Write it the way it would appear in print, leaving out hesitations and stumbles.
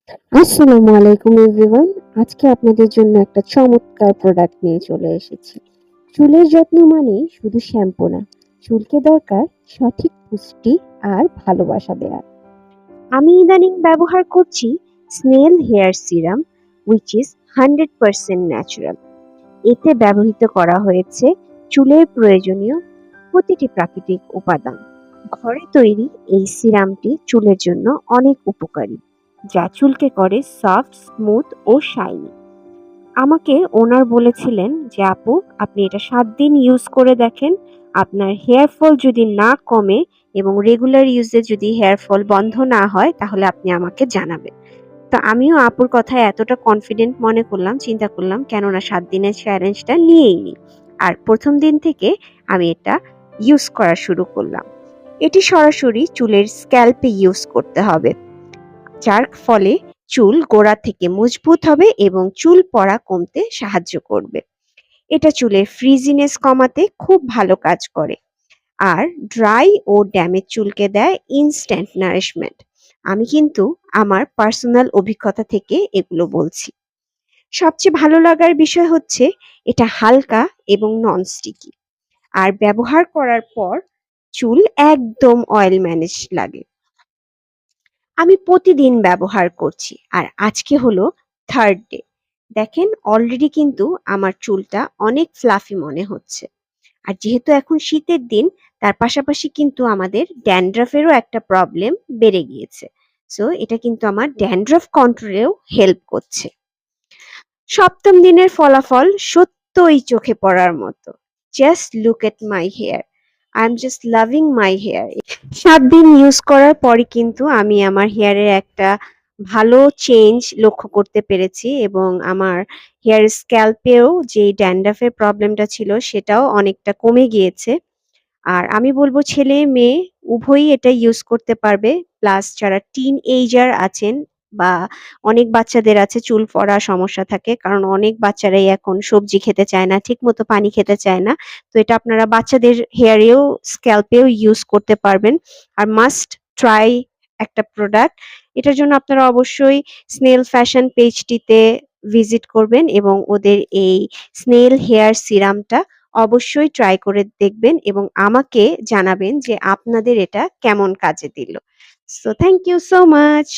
আসসালামু আলাইকুম এভরিওয়ান। আজকে আপনাদের জন্য একটা চমৎকার প্রোডাক্ট নিয়ে চলে এসেছি। চুলের যত্ন মানেই শুধু শ্যাম্পু না, চুলকে দরকার সঠিক পুষ্টি আর ভালোবাসা দেয়া। আমি ইদানিং ব্যবহার করছি snail hair serum, which is 100% natural. এতে ব্যবহৃত করা হয়েছে চুলের প্রয়োজনীয় প্রতিটি প্রাকৃতিক উপাদান। ঘরে তৈরি এই সিরামটি চুলের জন্য অনেক উপকারী, যা চুলকে করে সফট, স্মুথ ও শাইনি। আমাকে ওনার বলেছিলেন যে আপু, আপনি এটা 7 দিন ইউজ করে দেখেন, আপনার হেয়ার ফল যদি না কমে এবং রেগুলার ইউজে যদি হেয়ার ফল বন্ধ না হয় তাহলে আপনি আমাকে জানাবেন। তো আমিও আপুর কথায় এতটা কনফিডেন্ট মনে করলাম, চিন্তা করলাম কেননা 7 দিনের চ্যালেঞ্জটা নিয়েই নি। আর প্রথম দিন থেকে আমি এটা ইউজ করা শুরু করলাম। এটি সরাসরি চুলের স্ক্যাল্পে ইউজ করতে হবে, যার ফলে চুল গোড়া থেকে মজবুত হবে এবং চুল পড়া কমতে সাহায্য করবে। এটা চুলের ফ্রিজিনেস কমাতে খুব ভালো কাজ করে। আর ড্রাই ও ড্যামেজ চুলকে দেয় ইনস্ট্যান্ট নারিশমেন্ট। আমি কিন্তু আমার পার্সোনাল অভিজ্ঞতা থেকে এগুলো বলছি। সবচেয়ে ভালো লাগার বিষয় হচ্ছে এটা হালকা এবং নন স্টিকি। আর ব্যবহার করার পর চুল একদম অয়েল ম্যানেজ লাগে। আমি প্রতিদিন ব্যবহার করছি আর আজকে হলো থার্ড ডে। দেখেন অলরেডি কিন্তু আমার চুলটা অনেক ফ্লাফি মনে হচ্ছে। আর যেহেতু এখন শীতের দিন, তার পাশাপাশি কিন্তু আমাদের ড্যান্ড্রাফেরও একটা প্রবলেম বেড়ে গিয়েছে। সো এটা কিন্তু আমার ড্যান্ড্রাফ কন্ট্রোলেও হেল্প করছে। সপ্তম দিনের ফলাফল সত্যই চোখে পড়ার মতো। Just look at my hair. I am just loving my hair. 7 দিন ইউজ করার পরই কিন্তু আমি আমার হেয়ারের একটা ভালো চেঞ্জ লক্ষ্য করতে পেরেছি এবং আমার হেয়ার স্ক্যাল্পেও যে ড্যান্ড্রাফের প্রবলেমটা ছিল সেটাও অনেকটা কমে গিয়েছে। আর আমি বলব ছেলে মেয়ে উভয়ই এটা ইউজ করতে পারবে। প্লাস যারা টিন এজার আছেন বা অনেক বাচ্চাদের আছে চুল পড়া সমস্যা থাকে, কারণ অনেক বাচ্চারাই এখন সবজি খেতে চায় না, ঠিক মতো পানি খেতে চায় না। তো এটা আপনারা বাচ্চাদের হেয়ারেও স্ক্যাল্পেও ইউজ করতে পারবেন। আর মাস্ট ট্রাই একটা প্রোডাক্ট। এটার জন্য আপনারা অবশ্যই স্নেল ফ্যাশন পেজটিতে ভিজিট করবেন এবং ওদের এই স্নেল হেয়ার সিরামটা অবশ্যই ট্রাই করে দেখবেন এবং আমাকে জানাবেন যে আপনাদের এটা কেমন কাজে দিল। So thank you so much.